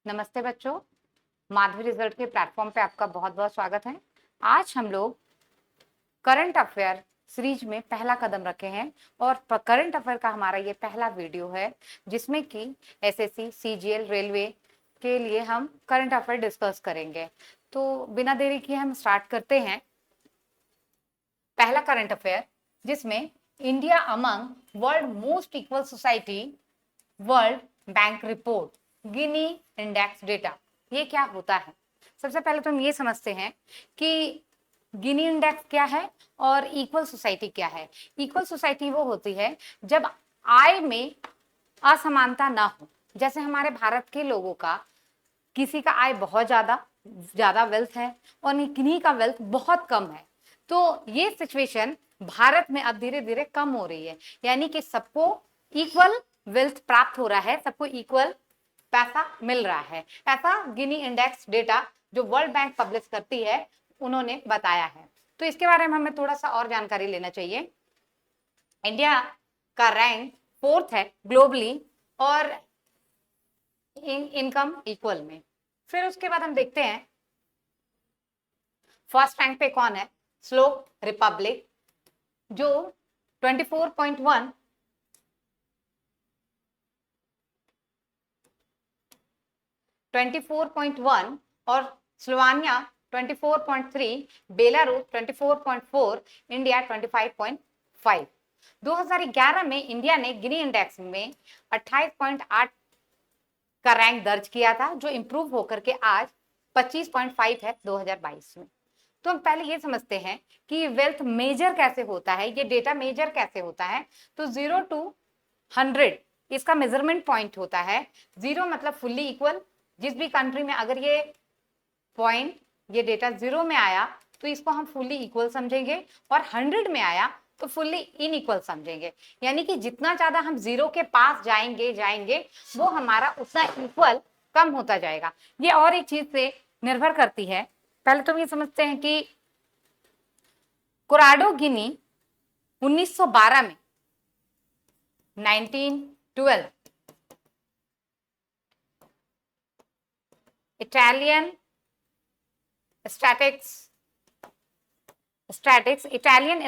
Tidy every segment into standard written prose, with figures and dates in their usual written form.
नमस्ते बच्चों, माधवी रिजल्ट के प्लेटफॉर्म पे आपका बहुत बहुत स्वागत है। आज हम लोग करंट अफेयर सीरीज में पहला कदम रखे हैं और करंट अफेयर का हमारा ये पहला वीडियो है जिसमें कि एसएससी, सीजीएल, रेलवे के लिए हम करंट अफेयर डिस्कस करेंगे। तो बिना देरी किए हम स्टार्ट करते हैं। पहला करंट अफेयर जिसमें India among world most equal society, world bank report, Gini index data. ये क्या होता है? सबसे पहले तो हम ये समझते हैं कि गिनी इंडेक्स क्या है और इक्वल सोसाइटी क्या है। इक्वल सोसाइटी वो होती है जब आय में असमानता ना हो। जैसे हमारे भारत के लोगों का किसी का आय बहुत ज्यादा वेल्थ है और किन्हीं का वेल्थ बहुत कम है, तो ये सिचुएशन भारत में अब धीरे धीरे कम हो रही है। यानी कि सबको इक्वल वेल्थ प्राप्त हो रहा है, सबको इक्वल पैसा मिल रहा है। ऐसा गिनी इंडेक्स डेटा जो वर्ल्ड बैंक पब्लिश करती है उन्होंने बताया है। तो इसके बारे में हमें थोड़ा सा और जानकारी लेना चाहिए। इंडिया का रैंक 4th है ग्लोबली और इनकम इक्वल में। फिर उसके बाद हम देखते हैं फर्स्ट रैंक पे कौन है। स्लो रिपब्लिक जो 24.1 और स्लोवानिया 24.3, बेलारूस 24.4, इंडिया 25.5। 2011 में इंडिया ने गिनी इंडेक्स में 28.8 का रैंक दर्ज किया था, जो इंप्रूव होकर के आज 25.5 है 2022 में। तो हम पहले ये समझते हैं कि वेल्थ मेजर कैसे होता है, ये डेटा मेजर कैसे होता है। तो 0 to 100 इसका मेजरमेंट पॉइंट होता है। 0 मतलब फुल्ली इक्वल। जिस भी कंट्री में अगर ये पॉइंट, ये डेटा 0 में आया तो इसको हम फुल्ली इक्वल समझेंगे और 100 में आया तो फुल्ली इनइक्वल समझेंगे। यानी कि जितना ज्यादा हम 0 के पास जाएंगे वो हमारा उतना इक्वल कम होता जाएगा। ये और एक चीज से निर्भर करती है। पहले तो ये समझते हैं कि कोराडो गिनी 1912 में 1912 इटालियन इटालियन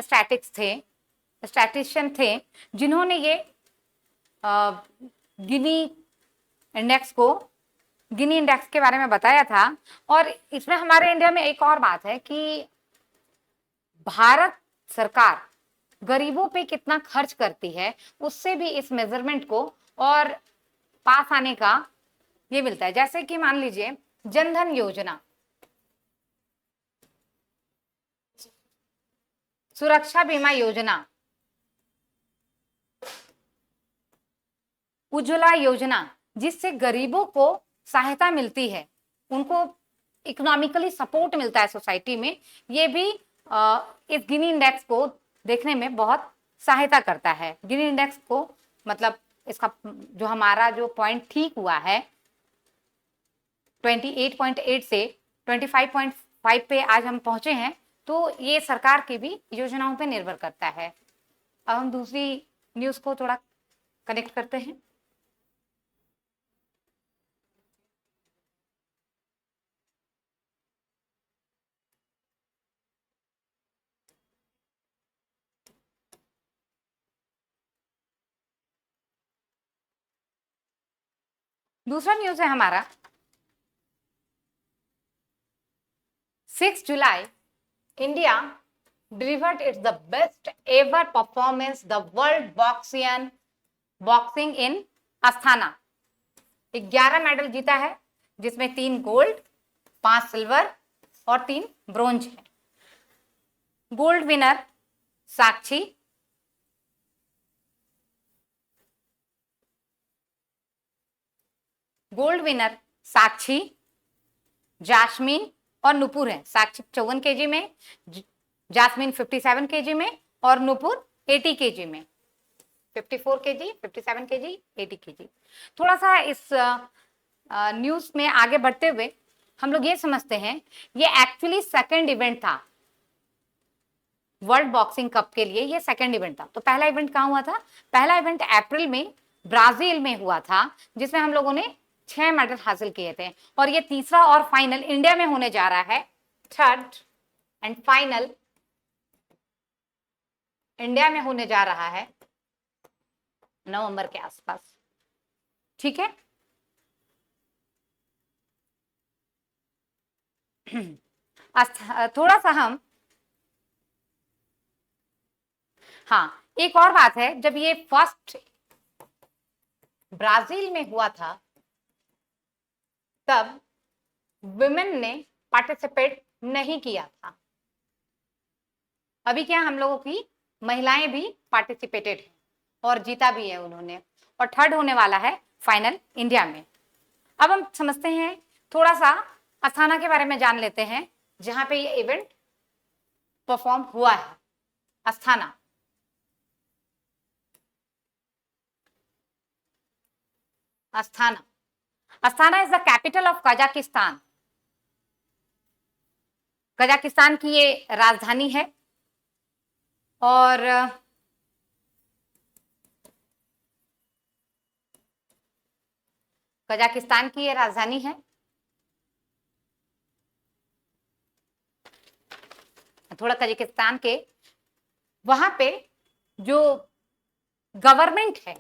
स्टैटिस्टिशियन थे जिन्होंने ये गिनी इंडेक्स के बारे में बताया था। और इसमें हमारे इंडिया में एक और बात है कि भारत सरकार गरीबों पे कितना खर्च करती है, उससे भी इस मेजरमेंट को और पास आने का ये मिलता है। जैसे कि मान लीजिए जनधन योजना, सुरक्षा बीमा योजना, उज्ज्वला योजना, जिससे गरीबों को सहायता मिलती है, उनको इकोनॉमिकली सपोर्ट मिलता है सोसाइटी में। ये भी इस गिनी इंडेक्स को देखने में बहुत सहायता करता है। गिनी इंडेक्स को मतलब इसका जो हमारा जो पॉइंट ठीक हुआ है 28.8 से 25.5 पे आज हम पहुंचे हैं, तो ये सरकार की भी योजनाओं पे निर्भर करता है। अब हम दूसरी न्यूज को थोड़ा कनेक्ट करते हैं। दूसरा न्यूज है हमारा 6 जुलाई India delivered its the best ever performance the world boxing in Asthana. 11 medal जीता है जिसमें 3 गोल्ड, 5 सिल्वर और 3 ब्रोंज है। गोल्ड विनर साक्षी, जास्मीन और नुपुर है। साक्षी 54 केजी में, जास्मीन 57 केजी में और नुपुर 80 केजी में। 54 केजी, 57 केजी, 80 केजी। थोड़ा सा इस न्यूज में आगे बढ़ते हुए हम लोग ये समझते हैं, ये एक्चुअली सेकंड इवेंट था वर्ल्ड बॉक्सिंग कप के लिए। ये सेकंड इवेंट था। तो पहला इवेंट कहाँ हुआ था? पहला इवेंट अप्रैल में ब्राजील में हुआ था, जिसमें हम लोगों ने 6 मेडल हासिल किए थे। और ये तीसरा और फाइनल इंडिया में होने जा रहा है, थर्ड एंड फाइनल इंडिया में होने जा रहा है नवंबर के आसपास। ठीक है, थोड़ा सा हम, हाँ एक और बात है, जब ये फर्स्ट ब्राजील में हुआ था तब विमेन ने पार्टिसिपेट नहीं किया था। अभी क्या हम लोगों की महिलाएं भी पार्टिसिपेटेड हैं और जीता भी है उन्होंने, और थर्ड होने वाला है फाइनल इंडिया में। अब हम समझते हैं थोड़ा सा अस्थाना के बारे में, जान लेते हैं जहां पे ये इवेंट परफॉर्म हुआ है। Asthana, Asthana, Asthana is the capital of Kazakhstan. Kazakhstan की ये राजधानी है और कजाकिस्तान की ये राजधानी है। थोड़ा कजाकिस्तान के वहां पे जो गवर्नमेंट है,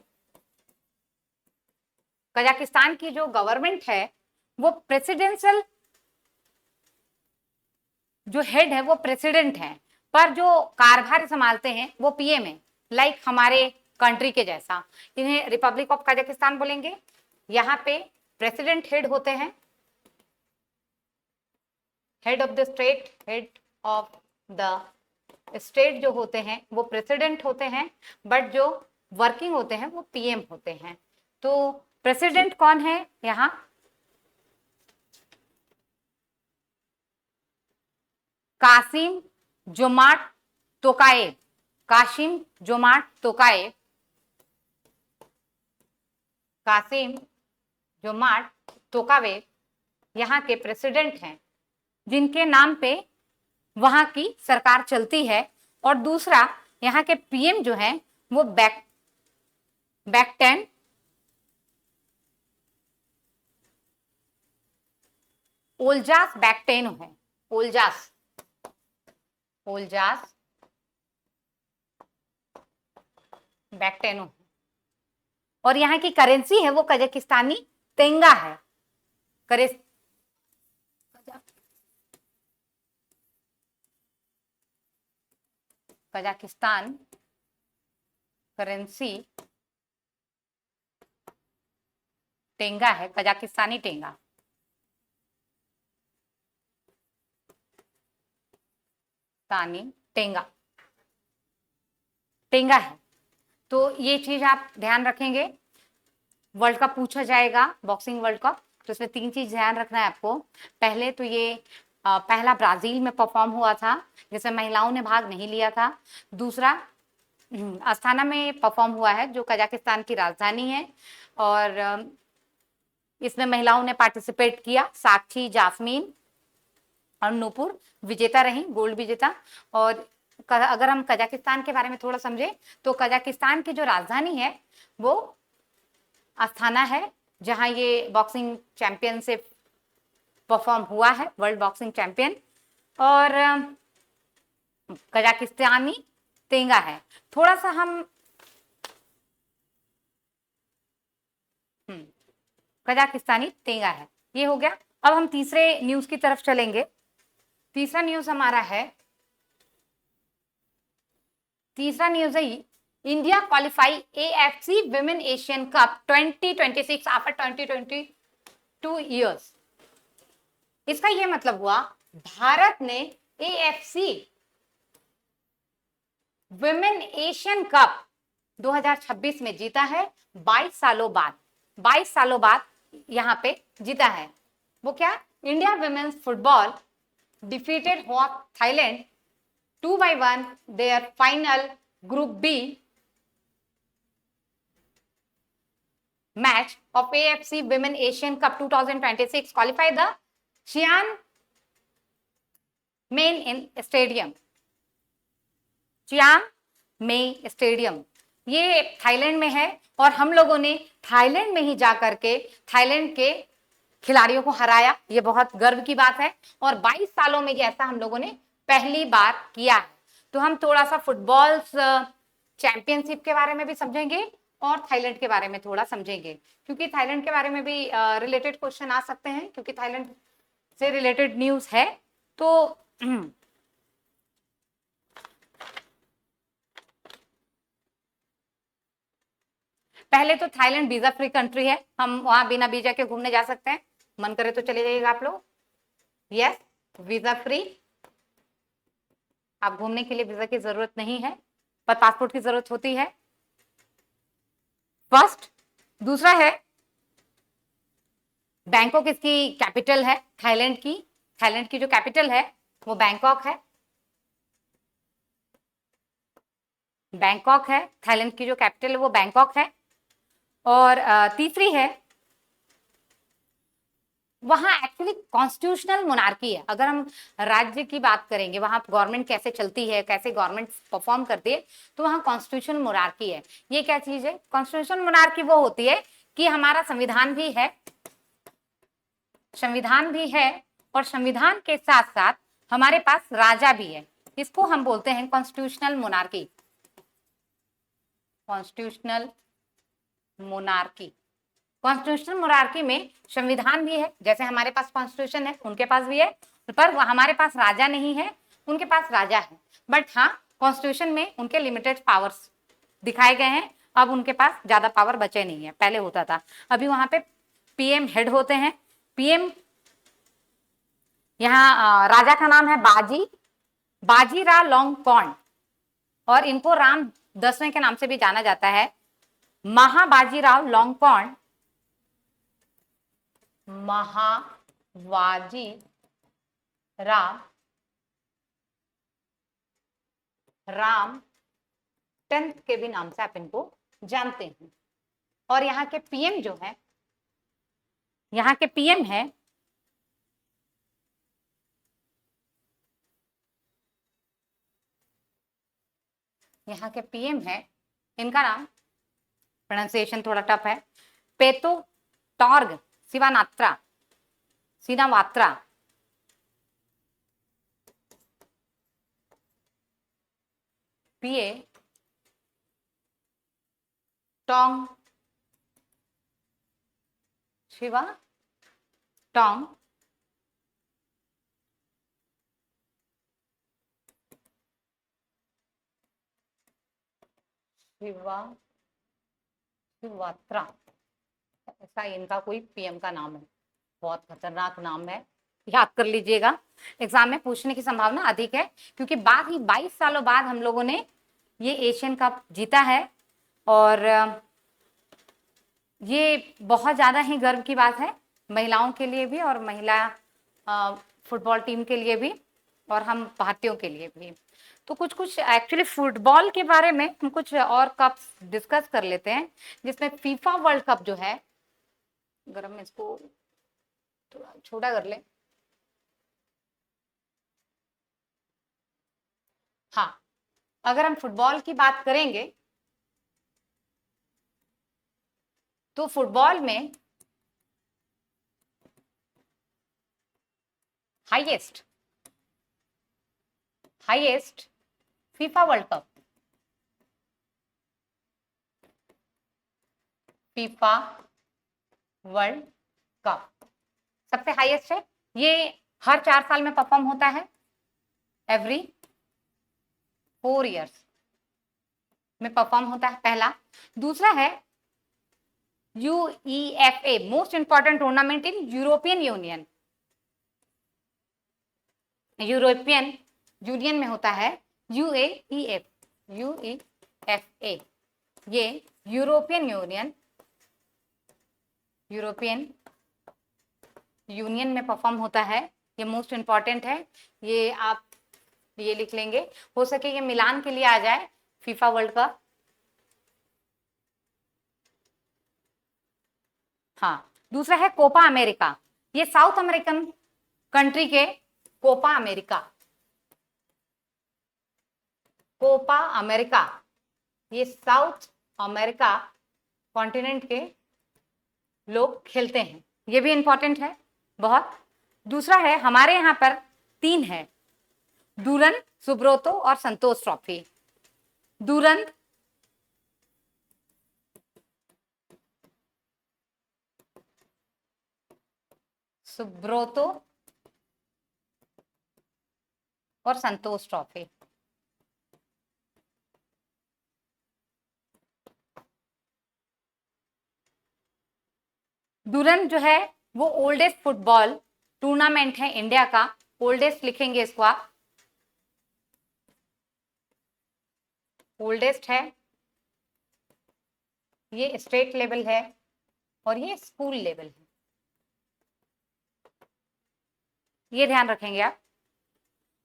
कजाकिस्तान की जो गवर्नमेंट है वो प्रेसिडेंशियल, जो हेड है वो प्रेसिडेंट है, पर जो कारभार संभालते हैं वो पीएम है, लाइक हमारे कंट्री के जैसा। इन्हें रिपब्लिक ऑफ कजाकिस्तान बोलेंगे। यहाँ पे प्रेसिडेंट हेड होते हैं, head of the state, head of the state जो होते हैं वो प्रेसिडेंट होते हैं, बट जो वर्किंग होते हैं वो पीएम होते हैं। तो प्रेसिडेंट कौन है यहाँ? Kassym Jomart Tokayev, Kassym Jomart Tokayev, Kassym Jomart Tokayev यहाँ के प्रेसिडेंट हैं, जिनके नाम पे वहां की सरकार चलती है। और दूसरा यहाँ के पीएम जो है वो बैक्टेन ओल्जास बैक्टेनो है, ओल्जास, ओल्जास बैक्टेनो। और यहाँ की करेंसी है वो कजाकिस्तानी तेंगा है। कजाकिस्तान करेंसी टेंगा है, कजाकिस्तानी टेंगा। टेंगा, टेंगा है। तो ये चीज आप ध्यान रखेंगे। वर्ल्ड कप पूछा जाएगा, बॉक्सिंग वर्ल्ड कप, तो इसमें 3 चीज ध्यान रखना है आपको। पहले तो ये पहला ब्राजील में परफॉर्म हुआ था जिसमें महिलाओं ने भाग नहीं लिया था। दूसरा अस्थाना में परफॉर्म हुआ है जो कजाकिस्तान की राजधानी है, और इसमें महिलाओं ने पार्टिसिपेट किया। साक्षी, जास्मीन और नूपुर विजेता रही, गोल्ड विजेता। और अगर हम कजाकिस्तान के बारे में थोड़ा समझे तो कजाकिस्तान की जो राजधानी है वो अस्थाना है, जहां ये बॉक्सिंग चैंपियनशिप परफॉर्म हुआ है, वर्ल्ड बॉक्सिंग चैंपियन। और कजाकिस्तानी तेंगा है। थोड़ा सा हम कजाकिस्तानी तेंगा है, ये हो गया। अब हम तीसरे न्यूज की तरफ चलेंगे। तीसरा न्यूज हमारा है, तीसरा न्यूज है India qualify AFC women Asian cup 2026 after 2022 years. इसका यह मतलब हुआ भारत ने एएफसी विमेन एशियन कप 2026 में जीता है। 22 सालों बाद, 22 सालों बाद यहां पे जीता है। वो क्या? India women's football defeated Thailand 2-1 their final Group B match of AFC Women Asian Cup 2026 qualify the Chiang Mai Stadium, Chiang Mai stadium. ये थाईलैंड में है और हम लोगों ने थाईलैंड में ही जा करके थाईलैंड के खिलाड़ियों को हराया। ये बहुत गर्व की बात है और 22 सालों में ये ऐसा हम लोगों ने पहली बार किया है। तो हम थोड़ा सा फुटबॉल चैंपियनशिप के बारे में भी समझेंगे और थाईलैंड के बारे में थोड़ा समझेंगे, क्योंकि थाईलैंड के बारे में भी रिलेटेड क्वेश्चन आ सकते हैं, क्योंकि थाईलैंड से रिलेटेड न्यूज है। तो पहले तो थाईलैंड वीजा फ्री कंट्री है, हम वहां बिना वीजा के घूमने जा सकते हैं, मन करे तो चले जाइएगा आप लोग। यस, वीजा फ्री, आप घूमने के लिए वीजा की जरूरत नहीं है, पर पासपोर्ट की जरूरत होती है फर्स्ट। दूसरा है बैंकॉक इसकी कैपिटल है थाईलैंड की। थाईलैंड की जो कैपिटल है वो बैंकॉक है। बैंकॉक है, थाईलैंड की जो कैपिटल है वो बैंकॉक है। और तीसरी है वहां एक्चुअली कॉन्स्टिट्यूशनल मोनार्की है। अगर हम राज्य की बात करेंगे, वहां गवर्नमेंट कैसे चलती है, कैसे गवर्नमेंट परफॉर्म करती है, तो वहां कॉन्स्टिट्यूशनल मोनार्की है। ये क्या चीज है? कॉन्स्टिट्यूशनल मोनार्की वो होती है कि हमारा संविधान भी है, संविधान भी है और संविधान के साथ साथ हमारे पास राजा भी है। इसको हम बोलते हैं constitutional monarchy. Constitutional monarchy, constitutional monarchy में संविधान भी है, जैसे हमारे पास कॉन्स्टिट्यूशन है उनके पास भी है, पर हमारे पास राजा नहीं है, उनके पास राजा है। बट हाँ, कॉन्स्टिट्यूशन में उनके लिमिटेड पावर्स दिखाए गए हैं। अब उनके पास ज्यादा पावर बचे नहीं है, पहले होता था। अभी वहां पे पीएम हेड होते हैं। पीएम, यहाँ राजा का नाम है बाजीराव लोंगकोर्न और इनको राम 10वें के नाम से भी जाना जाता है। महाबाजीराव लोंगकोर्न, राम 10th के भी नाम से आप इनको जानते हैं। और यहाँ के पीएम जो है, यहाँ के पीएम है यहाँ के पीएम है, इनका नाम प्रोनाउंसिएशन थोड़ा टफ है, पेतो टॉर्ग सिनावात्रा। पीए टोंग शिवा टोंग शिवात्रा, ऐसा इनका कोई पीएम का नाम है। बहुत खतरनाक नाम है, याद कर लीजिएगा, एग्जाम में पूछने की संभावना अधिक है, क्योंकि बाद ही 22 सालों बाद हम लोगों ने ये एशियन कप जीता है। और ये बहुत ज्यादा ही गर्व की बात है महिलाओं के लिए भी और महिला फुटबॉल टीम के लिए भी और हम भारतीयों के लिए भी। तो कुछ एक्चुअली फुटबॉल के बारे में हम कुछ और कप्स डिस्कस कर लेते हैं, जिसमें फीफा वर्ल्ड कप जो है, अगर हम इसको थोड़ा छोटा कर ले, हाँ, अगर हम फुटबॉल की बात करेंगे तो फुटबॉल में highest FIFA world cup, FIFA world cup सबसे हाईएस्ट है। ये हर 4 साल में परफॉर्म होता है, एवरी 4 इयर्स में परफॉर्म होता है, पहला। दूसरा है UEFA, most important tournament in European union. European union में होता है यूईएफए, ये यूरोपियन यूनियन में परफॉर्म होता है। ये मोस्ट इंपॉर्टेंट है, ये आप ये लिख लेंगे, हो सके ये मिलान के लिए आ जाए फीफा वर्ल्ड कप। हाँ, दूसरा है कोपा अमेरिका, ये साउथ अमेरिकन कंट्री के कोपा अमेरिका, ये साउथ अमेरिका कॉन्टिनेंट के लोग खेलते हैं, ये भी इंपॉर्टेंट है बहुत। दूसरा है हमारे यहाँ पर 3 है, डूरन, सुब्रोतो और संतोष ट्रॉफी। डूरन, सुब्रोतो और संतोष ट्रॉफी। डूरन जो है वो ओल्डेस्ट फुटबॉल टूर्नामेंट है इंडिया का, ओल्डेस्ट लिखेंगे इसको आप, ओल्डेस्ट है, ये स्टेट लेवल है और ये स्कूल लेवल है, ये ध्यान रखेंगे आप।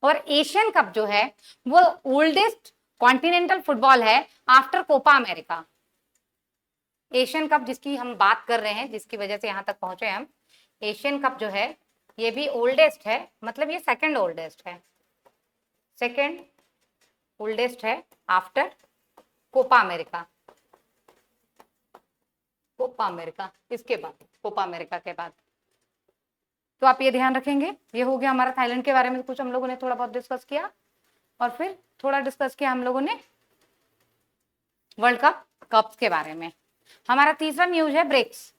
और एशियन कप जो है वो ओल्डेस्ट कॉन्टिनेंटल फुटबॉल है after Copa America. Asian cup जिसकी हम बात कर रहे हैं, जिसकी वजह से यहां तक पहुंचे हम, एशियन कप जो है ये भी ओल्डेस्ट है, मतलब ये सेकंड ओल्डेस्ट है, सेकंड ओल्डेस्ट है after Copa America. Copa America इसके बाद, कोपा अमेरिका के बाद। तो आप ये ध्यान रखेंगे। ये हो गया हमारा थाईलैंड के बारे में कुछ हम लोगों ने थोड़ा बहुत डिस्कस किया, और फिर थोड़ा डिस्कस किया हम लोगों ने वर्ल्ड कप कप्स के बारे में। हमारा तीसरा न्यूज है ब्रिक्स।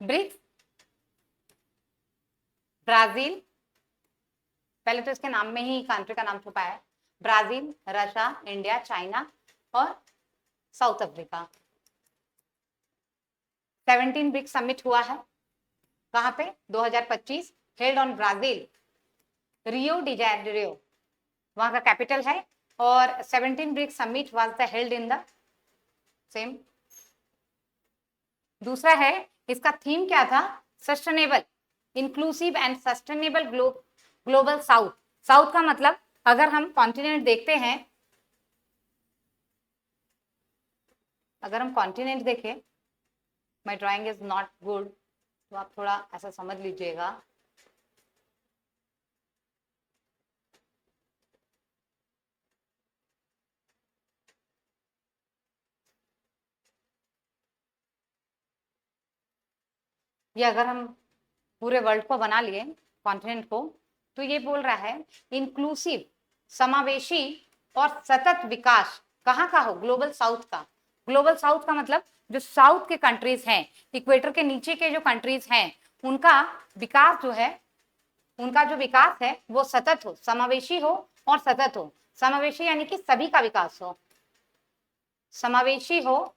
ब्रिक्स, ब्राजील, पहले तो इसके नाम में ही कंट्री का नाम छुपा है, ब्राजील, रशिया, इंडिया, चाइना और साउथ अफ्रीका। 17 ब्रिक्स समिट हुआ है, कहां पे? 2025, held on Brazil, Rio de Janeiro वहां का कैपिटल है, और 17 BRICS summit was the held in the same. दूसरा है, इसका थीम क्या था? Sustainable, inclusive and sustainable global south. South का मतलब अगर हम कॉन्टिनेंट देखते हैं, अगर हम कॉन्टिनेंट देखें, माई ड्राइंग इज नॉट गुड, तो आप थोड़ा ऐसा समझ लीजिएगा। ये अगर हम पूरे वर्ल्ड को बना लिए, कॉन्टिनेंट को, तो ये बोल रहा है इंक्लूसिव, समावेशी और सतत विकास कहाँ का हो? ग्लोबल साउथ का। ग्लोबल साउथ का मतलब जो साउथ के कंट्रीज हैं, इक्वेटर के नीचे के जो कंट्रीज हैं, उनका विकास जो है, उनका जो विकास है वो सतत हो, समावेशी हो और सतत हो। समावेशी यानी कि सभी का विकास हो, समावेशी हो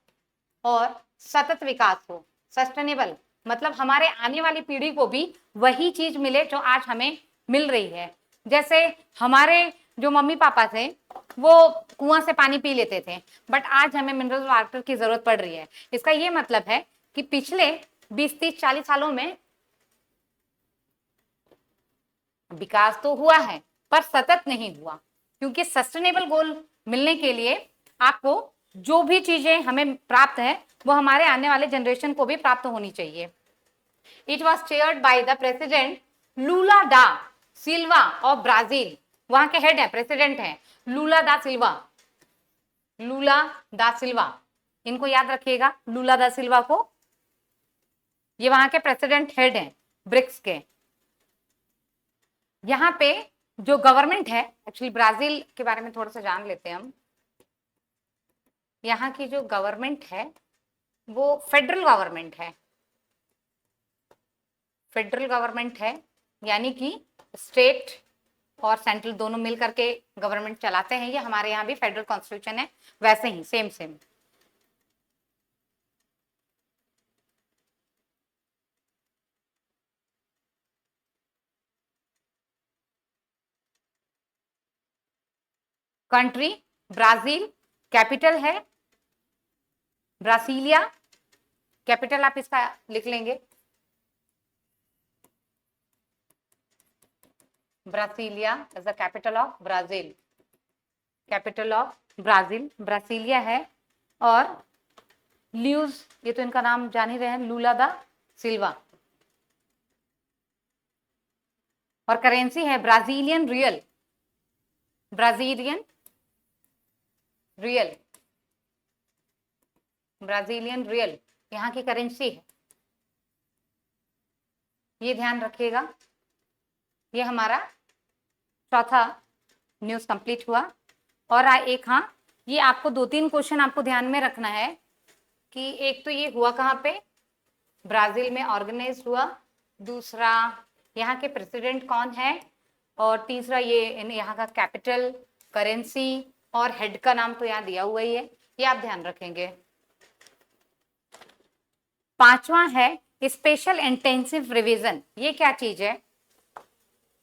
और सतत विकास हो। सस्टेनेबल मतलब हमारे आने वाली पीढ़ी को भी वही चीज मिले जो आज हमें मिल रही है। जैसे हमारे जो मम्मी पापा थे वो कुआं से पानी पी लेते थे, बट आज हमें मिनरल वाटर की जरूरत पड़ रही है। इसका ये मतलब है कि पिछले 20, 30, 40 सालों में विकास तो हुआ है पर सतत नहीं हुआ, क्योंकि सस्टेनेबल गोल मिलने के लिए आपको जो भी चीजें हमें प्राप्त है वो हमारे आने वाले जनरेशन को भी प्राप्त होनी चाहिए। It was chaired by the president Lula da Silva of Brazil. वहां के हेड है, प्रेसिडेंट है लूला दा सिल्वा, लूला दा सिल्वा, इनको याद रखिएगा, लूला दा सिल्वा को। ये वहां के प्रेसिडेंट हेड हैं ब्रिक्स के। यहाँ पे जो गवर्नमेंट है, एक्चुअली ब्राजील के बारे में थोड़ा सा जान लेते हैं हम। यहाँ की जो गवर्नमेंट है वो फेडरल गवर्नमेंट है, फेडरल गवर्नमेंट है, यानी कि स्टेट और सेंट्रल दोनों मिल करके गवर्नमेंट चलाते हैं। ये हमारे यहाँ भी फेडरल कॉन्स्टिट्यूशन है, वैसे ही same same. Country Brazil, capital है ब्रासिलिया, कैपिटल आप इसका लिख लेंगे, Brasilia is the capital of Brazil, capital of Brazil Brasilia है। और ल्यूज, ये तो इनका नाम जान ही रहे हैं, लूला दा सिल्वा। और करेंसी है Brazilian real, Brazilian real, Brazilian real यहाँ की करेंसी है, ये ध्यान रखिएगा। ये हमारा चौथा न्यूज कंप्लीट हुआ। और एक, हाँ, ये आपको 2-3 क्वेश्चन आपको ध्यान में रखना है कि एक तो ये हुआ कहाँ पे, ब्राजील में ऑर्गेनाइज हुआ, दूसरा यहाँ के प्रेसिडेंट कौन है, और तीसरा ये यहाँ का कैपिटल, करेंसी और हेड का नाम तो यहाँ दिया हुआ ही है, ये आप ध्यान रखेंगे। 5वां है स्पेशल इंटेंसिव रिवीजन। ये क्या चीज है,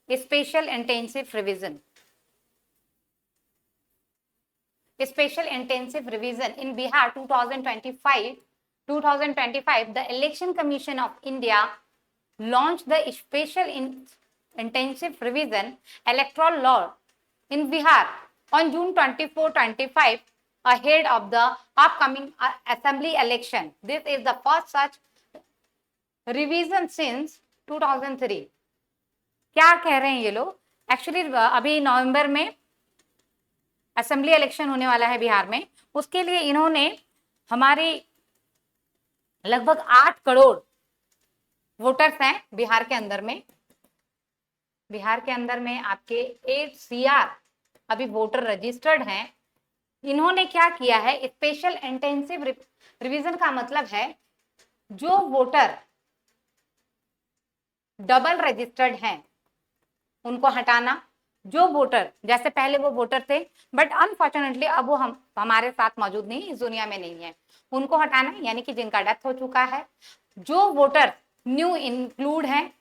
special intensive revision. Special intensive revision in Bihar 2025, the Election Commission of India launched the special intensive revision electoral law in Bihar on June 24-25 ahead of the upcoming assembly election. This is the first such revision since 2003. क्या कह रहे हैं ये लोग, actually अभी नवंबर में assembly election होने वाला है बिहार में, उसके लिए इन्होंने हमारे लगभग 8 करोड़ वोटर्स हैं बिहार के अंदर में, बिहार के अंदर में आपके 8 CR अभी वोटर रजिस्टर्ड हैं। इन्होंने क्या किया है, स्पेशल इंटेंसिव रिवीजन का मतलब है जो वोटर डबल रजिस्टर्ड हैं उनको हटाना, जो वोटर जैसे पहले वो वोटर थे बट अनफॉर्चुनेटली अब वो हमारे साथ मौजूद नहीं, इस दुनिया में नहीं है, उनको हटाना, यानी कि जिनका डेथ हो चुका है। जो वोटर न्यू इंक्लूड हैं,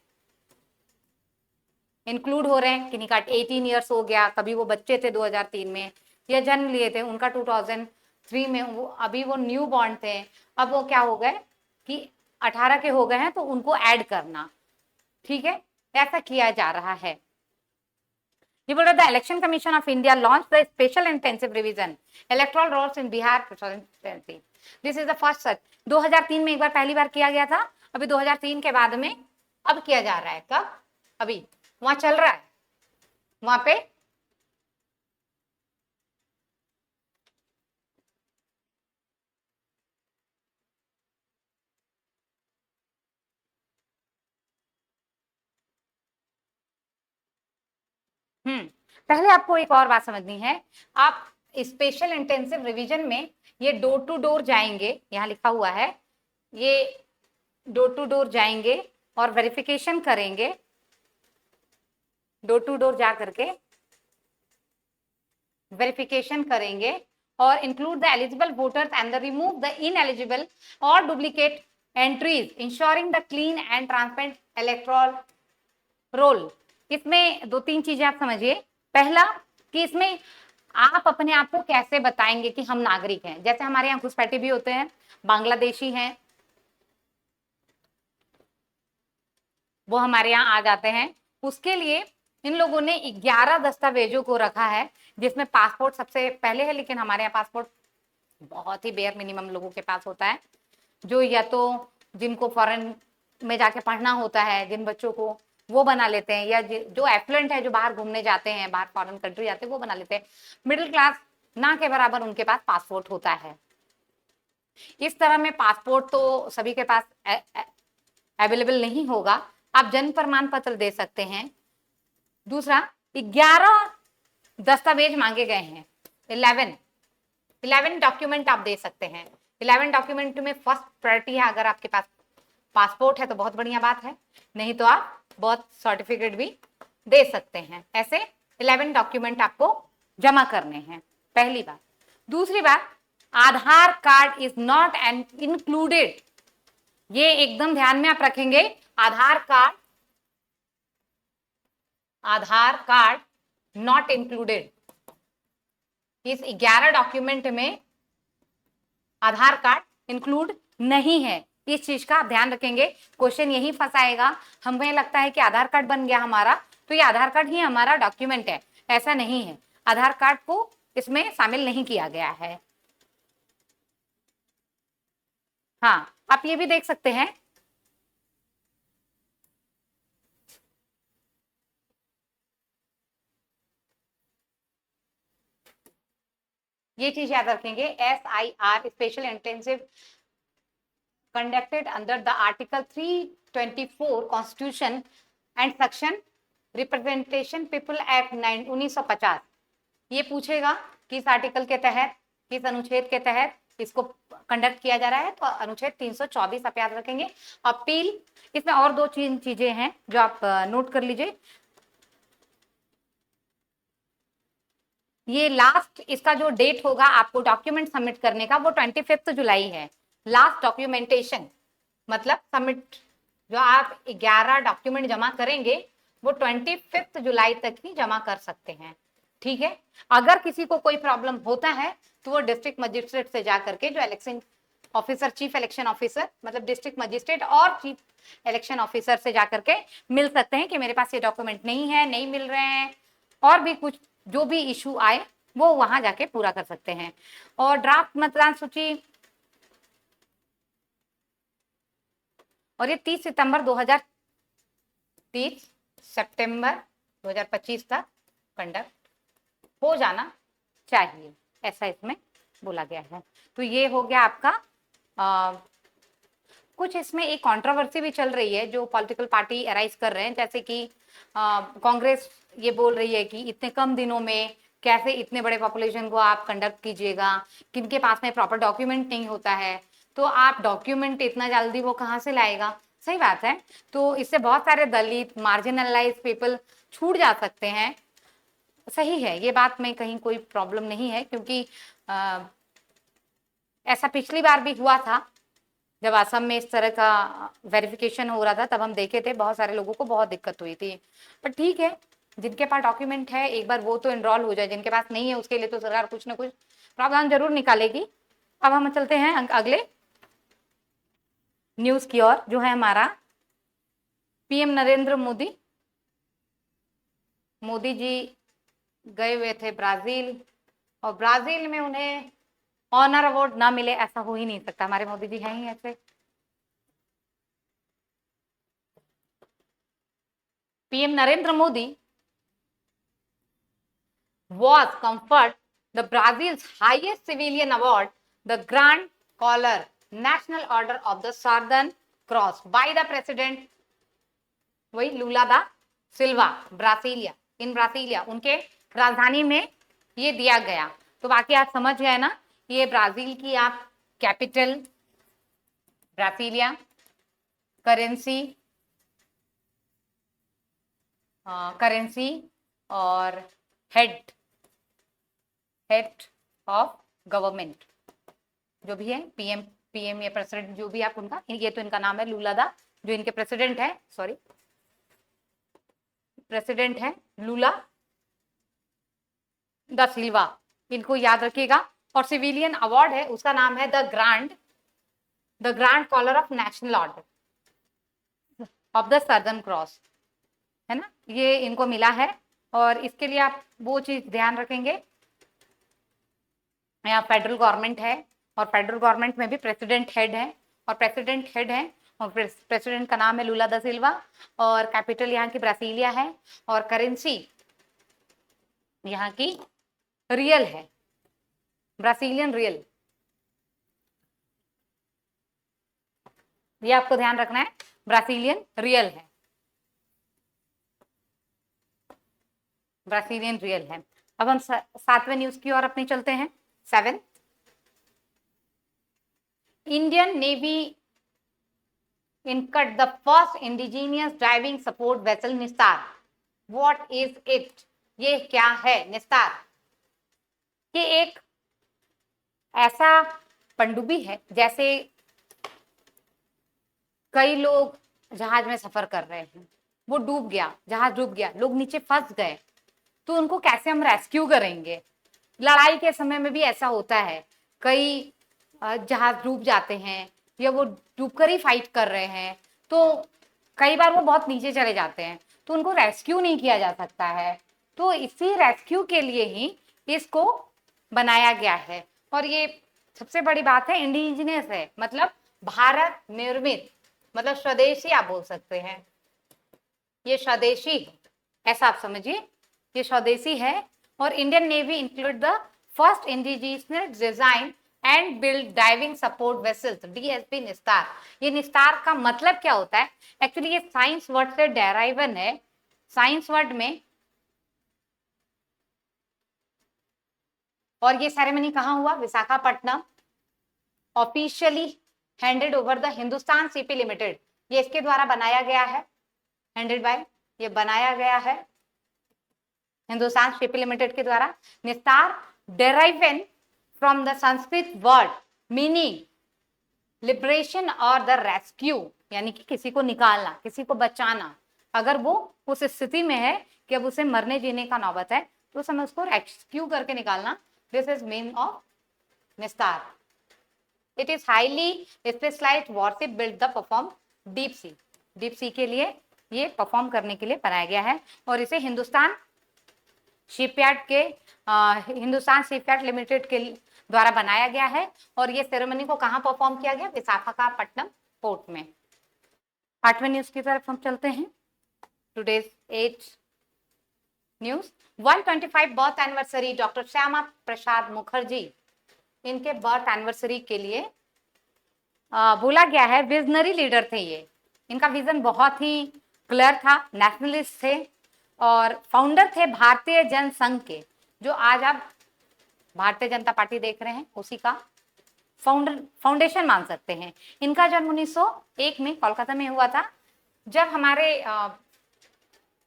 इंक्लूड हो रहे हैं, किन्हीं का 18 ईयर्स हो गया, कभी वो बच्चे थे 2003 में या जन्म लिए थे, उनका 2003 में वो अभी वो न्यू बॉर्न थे, अब वो क्या हो गए कि 18 के हो गए हैं, तो उनको ऐड करना, ठीक है, ऐसा किया जा रहा है। ये बोल रहा था election commission of India launch the special intensive revision electoral rolls in Bihar 2020। This is the first such. 2003 में एक बार पहली बार किया गया था, अभी 2003 के बाद में अब किया जा रहा है। कब? अभी वहां चल रहा है, वहां पे पहले आपको एक और बात समझनी है, आप स्पेशल इंटेंसिव रिवीजन में ये डोर टू डोर जाएंगे, यहाँ लिखा हुआ है, ये डोर टू डोर जाएंगे और वेरिफिकेशन करेंगे, डोर टू डोर जा करके वेरिफिकेशन करेंगे और include the eligible voters and remove the ineligible और duplicate entries ensuring the clean and transparent electoral roll. इसमें 2-3 चीजें आप समझिए। पहला कि इसमें आप अपने आप को कैसे बताएंगे कि हम नागरिक हैं। जैसे हमारे यहाँ घुसपैठी भी होते हैं, बांग्लादेशी हैं, वो हमारे यहाँ आ जाते हैं, उसके लिए इन लोगों ने 11 दस्तावेजों को रखा है, जिसमें पासपोर्ट सबसे पहले है, लेकिन हमारे यहाँ पासपोर्ट बहुत ही बेयर मिनिमम लोगों के पास होता है, जो या तो जिनको फॉरेन में जाके पढ़ना होता है, जिन बच्चों को, वो बना लेते हैं, या जो एफ्लुएंट है, जो बाहर घूमने जाते हैं, बाहर फॉरेन कंट्री जाते हैं, वो बना लेते हैं। मिडिल क्लास ना के बराबर उनके पास पासपोर्ट होता है। इस तरह में पासपोर्ट तो सभी के पास अवेलेबल नहीं होगा, आप जन्म प्रमाण पत्र दे सकते हैं। दूसरा, 11 दस्तावेज मांगे गए हैं, 11 डॉक्यूमेंट आप दे सकते हैं। 11 डॉक्यूमेंट में फर्स्ट प्रायोरिटी है, अगर आपके पास पासपोर्ट है तो बहुत बढ़िया बात है, नहीं तो आप बर्थ सर्टिफिकेट भी दे सकते हैं। ऐसे 11 डॉक्यूमेंट आपको जमा करने हैं, पहली बात। दूसरी बात, Aadhaar card is not an included, ये एकदम ध्यान में आप रखेंगे। आधार कार्ड नॉट इंक्लूडेड, इस 11 डॉक्यूमेंट में आधार कार्ड इंक्लूड नहीं है। इस चीज का आप ध्यान रखेंगे, क्वेश्चन यही फंसाएगा। हमें लगता है कि आधार कार्ड बन गया हमारा, तो ये आधार कार्ड ही हमारा डॉक्यूमेंट है, ऐसा नहीं है। आधार कार्ड को इसमें शामिल नहीं किया गया है। हाँ, आप ये भी देख सकते हैं, ये चीज याद रखेंगे, SIR special intensive conducted under the Article 324 Constitution and Section Representation People Act 1950। ये पूछेगा कि इस आर्टिकल के तहत, किस अनुच्छेद के तहत इसको कंडक्ट किया जा रहा है, तो अनुच्छेद 324 आप याद रखेंगे। अपील, इसमें और दो चीजें हैं जो आप नोट कर लीजिए। ये लास्ट इसका जो डेट होगा आपको डॉक्यूमेंट सबमिट करने का, वो 25 जुलाई है। लास्ट डॉक्यूमेंटेशन मतलब सबमिट, जो आप 11 डॉक्यूमेंट जमा करेंगे वो 25 जुलाई तक ही जमा कर सकते हैं। ठीक है, अगर किसी को कोई प्रॉब्लम होता है तो वो डिस्ट्रिक्ट मजिस्ट्रेट से जाकर के, जो election officer, chief election officer मतलब डिस्ट्रिक्ट मजिस्ट्रेट और चीफ इलेक्शन ऑफिसर से जाकर के मिल सकते हैं कि मेरे पास ये डॉक्यूमेंट नहीं है, नहीं मिल रहे हैं, और भी कुछ जो भी इशू आए वो वहां जाके पूरा कर सकते हैं। और ड्राफ्ट मतदान सूची, और ये 30 सितंबर 2025 तक कंडक्ट हो जाना चाहिए, ऐसा इसमें बोला गया है। तो ये हो गया आपका कुछ इसमें एक कंट्रोवर्सी भी चल रही है जो पॉलिटिकल पार्टी अराइज कर रहे हैं, जैसे कि कांग्रेस ये बोल रही है कि इतने कम दिनों में कैसे इतने बड़े पॉपुलेशन को आप कंडक्ट कीजिएगा, किनके पास में प्रॉपर डॉक्यूमेंट नहीं होता है, तो आप डॉक्यूमेंट इतना जल्दी वो कहाँ से लाएगा। सही बात है, तो इससे बहुत सारे दलित, मार्जिनलाइज पीपल छूट जा सकते हैं। सही है, ये बात में कहीं कोई प्रॉब्लम नहीं है, क्योंकि ऐसा पिछली बार भी हुआ था जब असम में इस तरह का वेरिफिकेशन हो रहा था, तब हम देखे थे बहुत सारे लोगों को बहुत दिक्कत हुई थी। पर ठीक है, जिनके पास डॉक्यूमेंट है एक बार वो तो एनरोल हो जाए, जिनके पास नहीं है उसके लिए तो सरकार कुछ ना कुछ प्रावधान जरूर निकालेगी। अब हम चलते हैं अगले न्यूज की ओर, जो है हमारा पीएम नरेंद्र मोदी जी गए हुए थे ब्राजील, और ब्राजील में उन्हें ऑनर अवार्ड ना मिले ऐसा हो ही नहीं सकता, हमारे मोदी जी हैं ही ऐसे। PM Narendra Modi was conferred the Brazil's highest civilian award, the Grand Collar National Order of the Southern Cross by the President वही लूला दा सिल्वा, ब्रासीलिया, उनके राजधानी में ये दिया गया। तो बाकी आप समझ गए ना, ये ब्राजील की आप कैपिटल ब्रासीलिया, करेंसी और हेड ऑफ गवर्नमेंट जो भी है, पीएम या प्रेसिडेंट जो भी आप उनका, ये तो इनका नाम है लूला दा, जो इनके प्रेसिडेंट है, प्रेसिडेंट है लूला दा सिल्वा, इनको याद रखिएगा। और सिविलियन अवार्ड है, उसका नाम है the grand collar of national order of the southern cross, है ना, ये इनको मिला है। और इसके लिए आप वो चीज ध्यान रखेंगे, यहाँ फेडरल गवर्नमेंट है, और फेडरल गवर्नमेंट में भी प्रेसिडेंट हेड है, और प्रेसिडेंट का नाम है लूला दा सिल्वा, और कैपिटल यहाँ की ब्रासीलिया है, और करेंसी यहाँ की रियल है, ब्रासीलियन रियल, ये आपको ध्यान रखना है, ब्रासीलियन रियल है, ब्रासीलियन रियल है। अब हम 7वें न्यूज की ओर अपनी चलते हैं। 7, Indian navy incurred the first indigenous diving support vessel निस्तार। What is it? ये क्या है निस्तार? ये एक ऐसा पनडुब्बी है, जैसे कई लोग जहाज में सफर कर रहे हैं, वो डूब गया, जहाज डूब गया, लोग नीचे फंस गए, तो उनको कैसे हम रेस्क्यू करेंगे। लड़ाई के समय में भी ऐसा होता है, कई जहाज डूब जाते हैं, या वो डूबकर फाइट कर रहे हैं, तो कई बार वो बहुत नीचे चले जाते हैं, तो उनको रेस्क्यू नहीं किया जा सकता है। तो इसी रेस्क्यू के लिए ही इसको बनाया गया है। और ये सबसे बड़ी बात है, इंडिजिनियस है, मतलब भारत निर्मित, मतलब स्वदेशी आप बोल सकते हैं, ये स्वदेशी है, ऐसा आप समझिए, ये स्वदेशी है। और Indian navy include the first indigenous design and build diving support vessels, DSP निस्तार। ये निस्तार का मतलब क्या होता है? एक्चुअली ये साइंस वर्ड से डेराइवन है। साइंस वर्ड में, और ये सेरेमनी कहाँ हुआ? Visakhapatnam. Officially handed over the Hindustan CP limited, ये इसके द्वारा बनाया गया है, हैंडेड बाय, ये बनाया गया है हिंदुस्तान सीपी लिमिटेड के द्वारा। Nistar derived from the Sanskrit word meaning liberation और द रेस्क्यू, यानी कि किसी को निकालना, किसी को बचाना। अगर वो उस स्थिति में है कि अब उसे मरने जीने का नौबत है, तो उस समय उसको रेस्क्यू करके निकालना, this is mean of Nistar. It is highly specialised warship build the perform deep sea, deep sea के लिए ये परफॉर्म करने के लिए बनाया गया है। और इसे हिंदुस्तान शिपयार्ड के हिंदुस्तान शिपयार्ड लिमिटेड के द्वारा बनाया गया है। और ये सेरेमनी को कहाँ परफॉर्म किया गया? विशाखापट्टनम पोर्ट में। 8वें न्यूज की तरफ हम चलते हैं। Today's 8 news, 125 birth anniversary doctor Shyama Prasad Mukherjee, इनके बर्थ एनिवर्सरी के लिए बोला गया है। विजनरी लीडर थे ये, इनका विजन बहुत ही क्लियर था, नेशनलिस्ट थे और फाउंडर थे भारतीय जन संघ के, जो आज आप भारतीय जनता पार्टी देख रहे हैं उसी का फाउंडेशन मान सकते हैं। इनका जन्म 1901 में कोलकाता में हुआ था। जब हमारे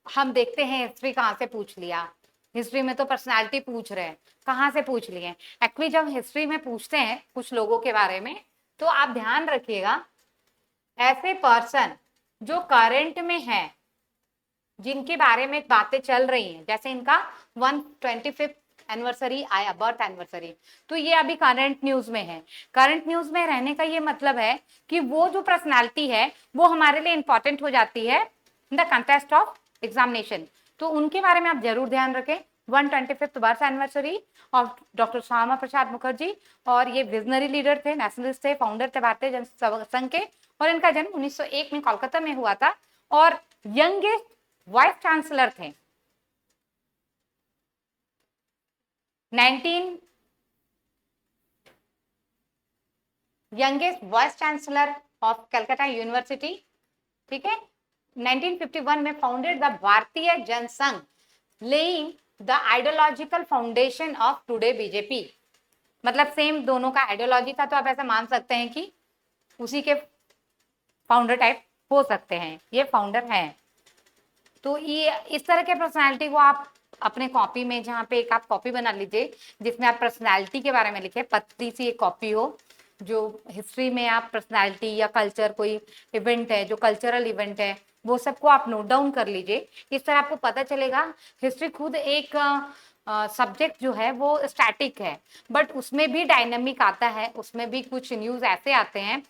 हम देखते हैं हिस्ट्री कहाँ से पूछ लिया, हिस्ट्री में तो पर्सनालिटी पूछ रहे हैं, कहाँ से पूछ लिए? एक्चुअली जब हिस्ट्री में पूछते हैं कुछ लोगों के बारे में, तो आप ध्यान रखिएगा, ऐसे पर्सन जो करंट में है, जिनके बारे में बातें चल रही हैं, जैसे इनका 125 एनिवर्सरी आया, बर्थ एनिवर्सरी, तो ये अभी करंट न्यूज में है। करंट न्यूज में रहने का ये मतलब है कि वो जो पर्सनालिटी है वो हमारे लिए इंपॉर्टेंट हो जाती है in the contest of examination, तो उनके बारे में आप जरूर ध्यान रखें। 125th birth anniversary of doctor Shyama Prasad Mukherjee, और ये विजनरी लीडर थे, नेशनलिस्ट थे, फाउंडर थे भारतीय जन संघ के, और इनका जन्म 1901 में कोलकाता में हुआ था। और यंगेस्ट वाइस चांसलर थे। 19 youngest vice chancellor of Calcutta university, ठीक है। 1951 में founded the Bharatiya Jan Sangh, laying the ideological foundation of today BJP, मतलब सेम दोनों का आइडियोलॉजी था, तो आप ऐसा मान सकते हैं कि उसी के फाउंडर टाइप हो सकते हैं, ये फाउंडर हैं। तो ये इस तरह के पर्सनालिटी को आप अपने कॉपी में, जहाँ पे एक आप कॉपी बना लीजिए जिसमें आप पर्सनालिटी के बारे में लिखे, पतली सी एक कॉपी हो, जो हिस्ट्री में आप पर्सनालिटी या कल्चर, कोई इवेंट है जो कल्चरल इवेंट है, वो सबको आप नोट डाउन कर लीजिए। इस तरह आपको पता चलेगा हिस्ट्री खुद एक सब्जेक्ट जो है वो स्टैटिक है, बट उसमें भी डायनामिक आता है, उसमें भी कुछ न्यूज ऐसे आते हैं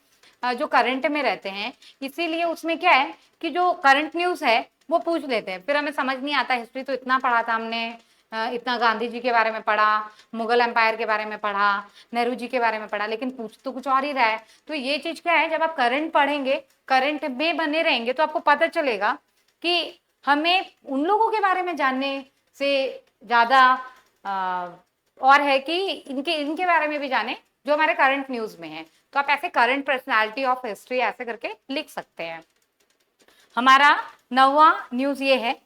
जो करंट में रहते हैं। इसीलिए उसमें क्या है कि जो करंट न्यूज है वो पूछ लेते हैं, फिर हमें समझ नहीं आता, हिस्ट्री तो इतना पढ़ा था हमने, इतना गांधी जी के बारे में पढ़ा, मुगल एम्पायर के बारे में पढ़ा, नेहरू जी के बारे में पढ़ा, लेकिन पूछ तो कुछ और ही रहा है। तो ये चीज क्या है, जब आप करंट पढ़ेंगे, करंट में बने रहेंगे, तो आपको पता चलेगा कि हमें उन लोगों के बारे में जानने से ज्यादा और है कि इनके बारे में भी जाने जो हमारे करंट न्यूज में है। तो आप ऐसे करंट पर्सनालिटी ऑफ हिस्ट्री ऐसे करके लिख सकते हैं। हमारा 9वां न्यूज ये है,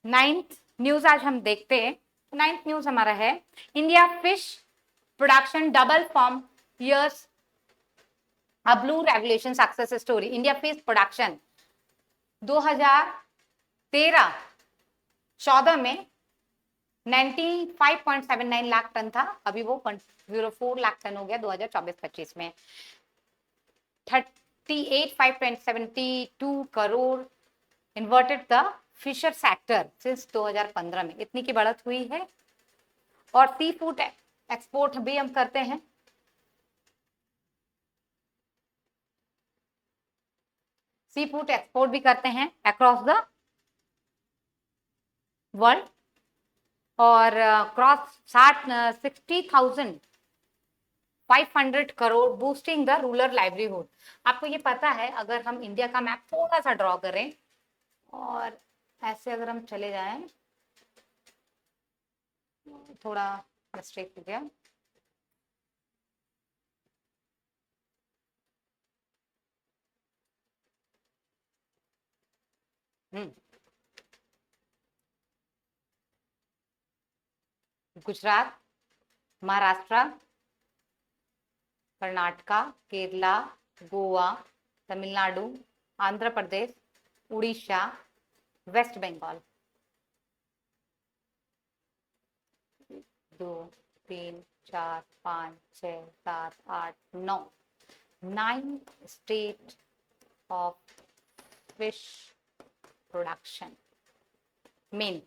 9th न्यूज आज हम देखते हैं। 9th न्यूज हमारा है, India fish production double from years a blue revolution success story. India fish production 2013-14 में 95.79 लाख टन था, अभी वो 104 लाख टन हो गया 2024-25 में। 38,572 crore invested the fisher sector since 2015 में, इतनी की बढ़त हुई है। और सी फूड एक्सपोर्ट भी हम करते हैं, सी फूड एक्सपोर्ट भी करते हैं अक्रॉस द वर्ल्ड, और cross 60,500 crore, boosting the rural livelihood. आपको ये पता है, अगर हम इंडिया का मैप थोड़ा सा ड्रॉ करें और ऐसे अगर हम चले जाएं, थोड़ा मिस्टेक हो गया, Gujarat, Maharashtra, Karnataka, Kerala, Goa, Tamil Nadu, Andhra Pradesh, Orissa, West Bengal. 2 3 4 5 6 7 8 9 9 state of fish production. Main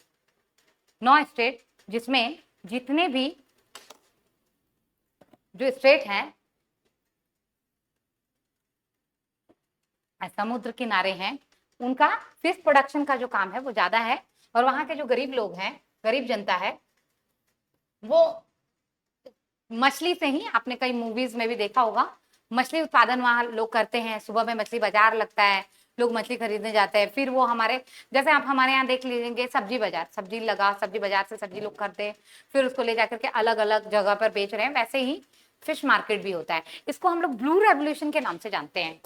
9 state, जिसमें जितने भी जो स्टेट हैं समुद्र किनारे हैं, उनका फिश प्रोडक्शन का जो काम है वो ज्यादा है, और वहां के जो गरीब लोग हैं, गरीब जनता है, वो मछली से ही, आपने कई मूवीज में भी देखा होगा, मछली उत्पादन वहां लोग करते हैं। सुबह में मछली बाजार लगता है, लोग मछली खरीदने जाते हैं, फिर वो हमारे, जैसे आप हमारे यहाँ देख लीजिए सब्जी बाजार, सब्जी लगा, सब्जी बाजार से सब्जी लोग खरीदते हैं, फिर उसको ले जाकर के अलग अलग जगह पर बेच रहे हैं। वैसे ही फिश मार्केट भी होता है। इसको हम लोग ब्लू रेवोल्यूशन के नाम से जानते हैं।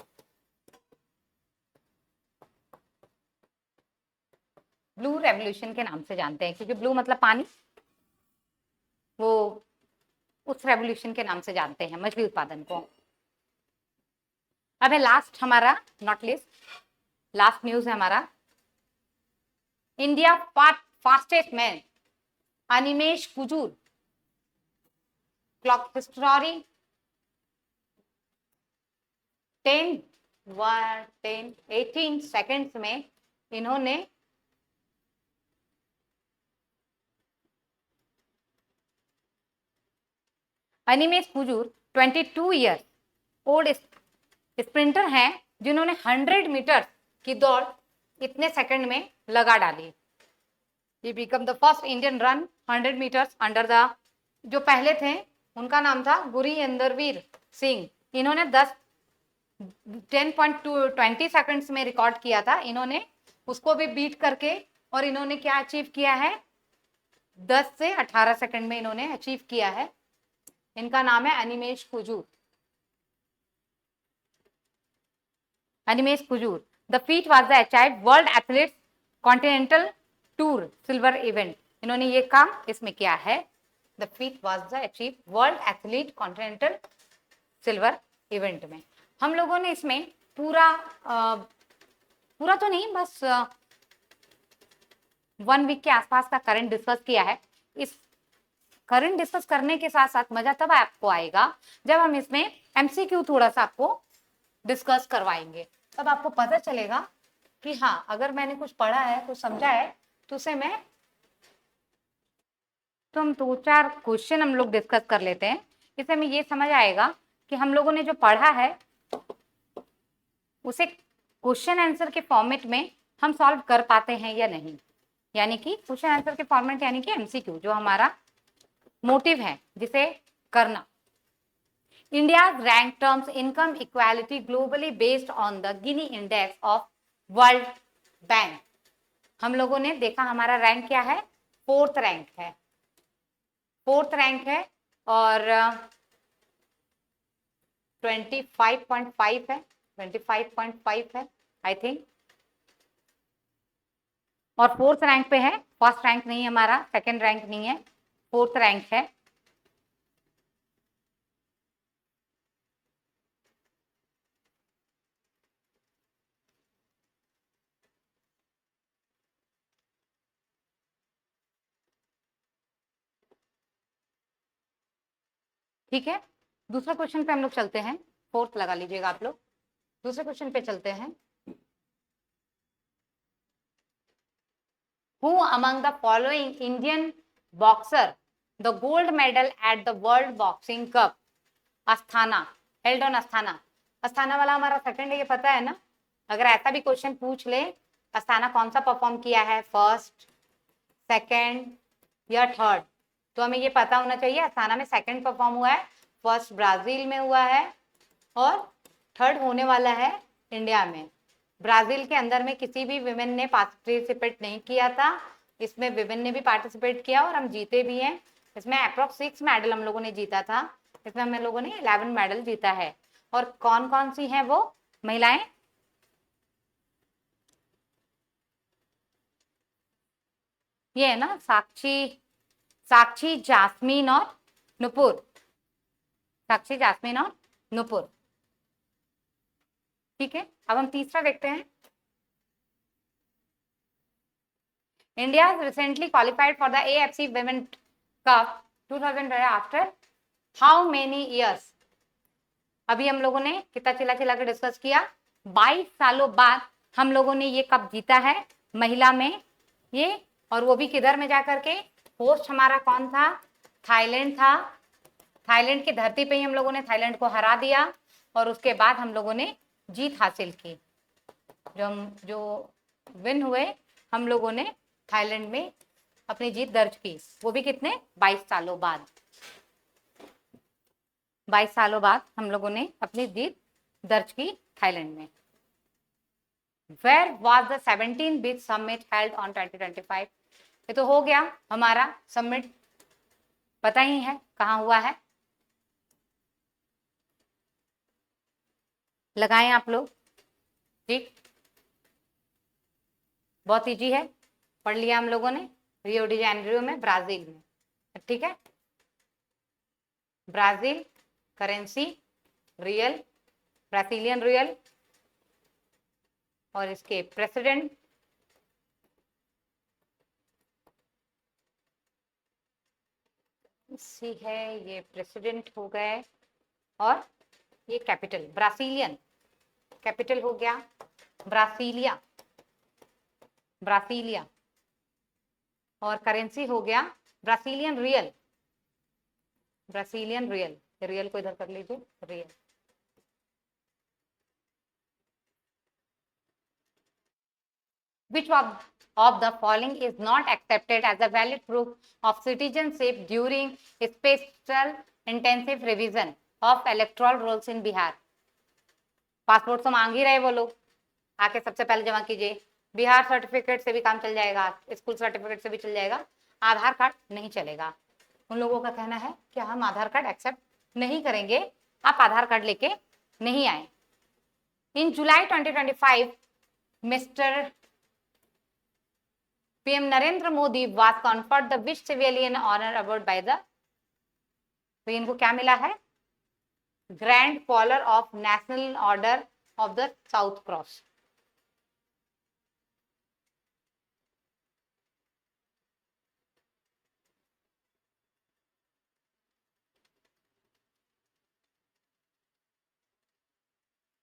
ब्लू रेवोल्यूशन के नाम से जानते हैं, क्योंकि ब्लू मतलब पानी, वो उस रेवोल्यूशन के नाम से जानते हैं मछली उत्पादन को। अब है लास्ट हमारा, नॉट लिस्ट, लास्ट न्यूज है हमारा, India fastest man Animesh Kujur clock history 18 seconds में इन्होंने Animesh Kujur 22 year old sprinter हैं, जिन्होंने 100 मीटर की दौड़ इतने सेकंड में लगा डाली। ये become the first Indian run 100 metres under the, जो पहले थे उनका नाम था गुरिंदरवीर सिंह, इन्होंने 10.20 सेकंड्स में रिकॉर्ड किया था, इन्होंने उसको भी बीट करके, और इन्होंने क्या अचीव किया है, 10 से 18 सेकंड में इन्होंने अचीव किया है। इनका नाम है Animesh Kujur. Animesh Kujur, the feet was the achieve world athletes continental tour silver event. इन्होंने ये काम इसमें किया है, the feet was the achieve world athlete continental silver event में। हम लोगों ने इसमें पूरा पूरा तो नहीं, बस 1 वीक के आसपास का करंट डिस्कस किया है। इस करंट डिस्कस करने के साथ साथ मजा तब आपको आएगा जब हम इसमें एमसीक्यू थोड़ा सा आपको डिस्कस करवाएंगे, तब आपको पता चलेगा कि हाँ, अगर मैंने कुछ पढ़ा है, कुछ समझा है, तो उसे मैं, तो हम 2-4 क्वेश्चन हम लोग डिस्कस कर लेते हैं। इससे हमें ये समझ आएगा कि हम लोगों ने जो पढ़ा है उसे क्वेश्चन आंसर के फॉर्मेट में हम सॉल्व कर पाते हैं या नहीं, यानी कि क्वेश्चन आंसर के फॉर्मेट, यानी कि एमसीक्यू, जो हमारा मोटिव है जिसे करना। India's rank terms income equality globally based on the Gini index of World Bank। हम लोगों ने देखा हमारा रैंक क्या है, 4th रैंक है, 4th रैंक है, और 25.5 है, 25.5 है आई थिंक, और 4th रैंक पे है, 1st रैंक नहीं है हमारा, 2nd रैंक नहीं है, 4th रैंक है। ठीक है, दूसरा क्वेश्चन पे हम लोग चलते हैं, 4th लगा लीजिएगा आप लोग। दूसरे क्वेश्चन पे चलते हैं। Who among the following Indian boxer the gold medal at the World Boxing Cup Asthana held on Asthana? Asthana वाला हमारा सेकंड है, ये पता है ना, अगर ऐसा भी क्वेश्चन पूछ ले, अस्थाना कौन सा परफॉर्म किया है, फर्स्ट, सेकंड या थर्ड, तो हमें ये पता होना चाहिए अस्थाना में सेकंड परफॉर्म हुआ है, फर्स्ट ब्राजील में हुआ है और थर्ड होने वाला है इंडिया में। ब्राजील के अंदर में किसी भी विमेन ने पार्टिसिपेट नहीं किया था, इसमें विमेन ने भी पार्टिसिपेट किया और हम जीते भी हैं। इसमें अप्रोक्स 6 मेडल हम लोगों ने जीता था, इसमें हम लोगों ने 11 मेडल जीता है। और कौन कौन सी हैं वो महिलाएं, ये है ना साक्षी, साक्षी, जास्मीन और नुपुर, साक्षी, जास्मीन और नुपुर। ठीक है, अब हम तीसरा देखते हैं। India has recently qualified for the AFC Women Cup 2000 after how many years? अभी हम लोगों ने कितना चिल्ला चिल्ला के डिस्कस किया, 22 सालों बाद हम लोगों ने ये कप जीता है महिला में ये, और वो भी किधर में जाकर के, होस्ट हमारा कौन था, थाईलैंड था। थाईलैंड की धरती पे ही हम लोगों ने थाईलैंड को हरा दिया और उसके बाद हम लोगों ने जीत हासिल की। जो विन हुए हम लोगों ने थाईलैंड में अपनी जीत दर्ज की, वो भी कितने, 22 सालों बाद। 22 सालों बाद हम लोगों ने अपनी जीत दर्ज की थाईलैंड में। Where was the 17th beach summit held on 2025? ये तो हो गया हमारा समिट, पता ही है कहाँ हुआ है, लगाएं आप लोग। ठीक, बहुत इजी है, पढ़ लिया हम लोगों ने, रियो डी जेनेरियो में, ब्राजील में। ठीक है, Brazil currency real, Brazilian real, और इसके प्रेसिडेंट सी है, ये प्रेसिडेंट हो गए, और ये कैपिटल ब्राजीलियन, कैपिटल हो गया ब्रासीलिया, ब्रासीलिया, और करेंसी हो गया Brazilian real, Brazilian real, real को इधर कर लीजिए, real. Which of the following is not accepted as a valid proof of citizenship during special intensive revision of electoral rolls in Bihar? Passport तो मांग ही रहे वो लोग, आके सबसे पहले जमा कीजिए। बिहार सर्टिफिकेट से भी काम चल जाएगा, स्कूल सर्टिफिकेट से भी चल जाएगा, आधार कार्ड नहीं चलेगा। उन लोगों का कहना है कि हम आधार कार्ड एक्सेप्ट नहीं करेंगे, आप आधार कार्ड लेके नहीं आए। इन जुलाई 2025 mister PM Narendra Modi was conferred the which civilian honor award by the, तो इनको क्या मिला है, grand collar of national order of the south cross.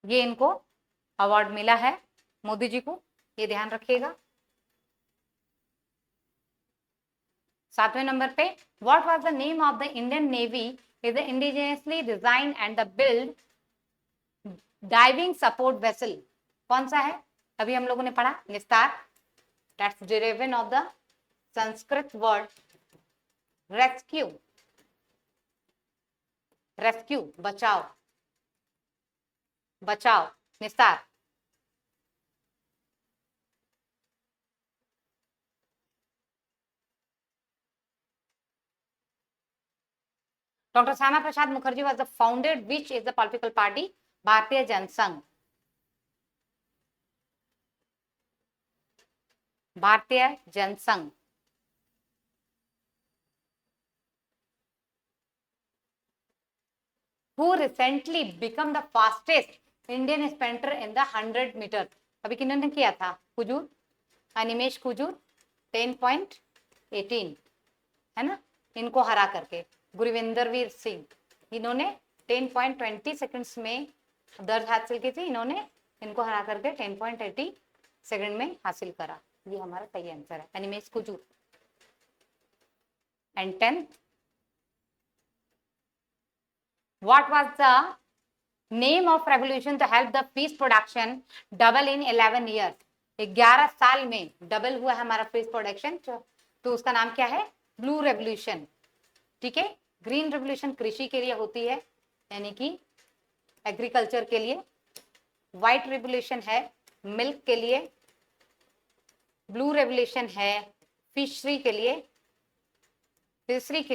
ये इनको अवार्ड मिला है मोदी जी को, ये ध्यान रखिएगा। 7वें नंबर पे, what was the name of the Indian navy is the indigenously design and the build diving support vessel, कौन सा है, अभी हम लोगों ने पढ़ा निस्तार, that's derivation of the Sanskrit word rescue, rescue बचाओ, बचाओ, निस्तार। Doctor Shyama Prasad Mukherjee was the founded which is the political party? भारतीय जनसंघ, भारतीय Jansangh. Who recently become the fastest Indian sprinter in the 100 metre? अभी किन्होंने किया था, कुजूर, अनिमेश कुजूर 10.18 है ना, इनको हरा करके। गुरविंदर वीर सिंह, इन्होंने 10.20 सेकंड्स में दर्ज हासिल की थी, इन्होंने इनको हरा करके 10.80 सेकंड में हासिल करा। ये हमारा सही आंसर है, Animesh Kujur. And 10th, what was the name of revolution to help the peace production double in 11 years, 11 साल में डबल हुआ है हमारा पीस प्रोडक्शन, तो उसका नाम क्या है? Blue revolution. ठीक है, ग्रीन रेवोल्यूशन कृषि के लिए होती है, यानी कि एग्रीकल्चर के लिए। व्हाइट रेवोल्यूशन है मिल्क के लिए। ब्लू रेवोल्यूशन है फिशरी के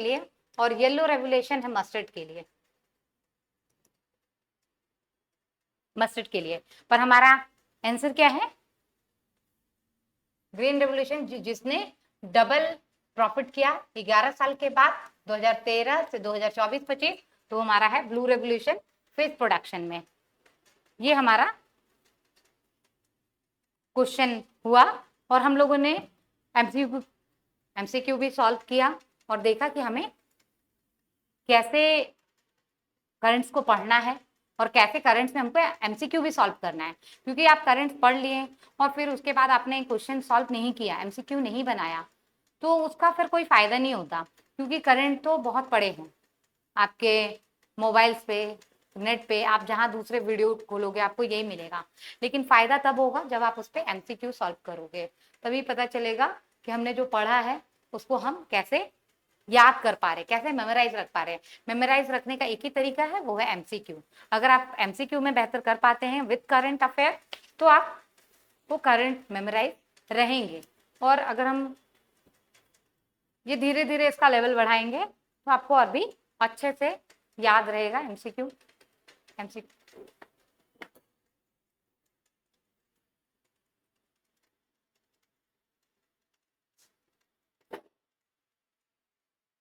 लिए, और येलो रेवोल्यूशन है मस्टर्ड के लिए। पर हमारा आंसर क्या है? ग्रीन रेवोल्यूशन, जिसने डबल प्रॉफिट किया 11 साल के बाद, 2013 से 2024-25, तो हमारा है ब्लू रेवोल्यूशन फिश प्रोडक्शन में। ये हमारा क्वेश्चन हुआ, और हम लोगों ने एमसीक्यू भी सॉल्व किया और देखा कि हमें कैसे करंट्स को पढ़ना है और कैसे करंट्स में हमको एमसीक्यू भी सॉल्व करना है। क्योंकि आप करंट्स पढ़ लिए और फिर उसके बाद आपने क्वेश्चन सॉल्व नहीं किया, एमसीक्यू नहीं बनाया, तो उसका फिर कोई फायदा नहीं होता। क्योंकि करंट तो बहुत पड़े हैं आपके मोबाइल्स पे, नेट पे, आप जहां दूसरे वीडियो खोलोगे आपको यही मिलेगा। लेकिन फायदा तब होगा जब आप उस पर एमसीक्यू सॉल्व करोगे, तभी पता चलेगा कि हमने जो पढ़ा है उसको हम कैसे याद कर पा रहे, कैसे मेमोराइज रख पा रहे। मेमोराइज रखने का एक ही तरीका है, वो है एमसीक्यू। अगर आप एमसीक्यू में बेहतर कर पाते हैं विद करंट अफेयर, तो आप वो करंट मेमोराइज रहेंगे। और अगर हम ये धीरे धीरे इसका लेवल बढ़ाएंगे तो आपको और भी अच्छे से याद रहेगा एमसीक्यू।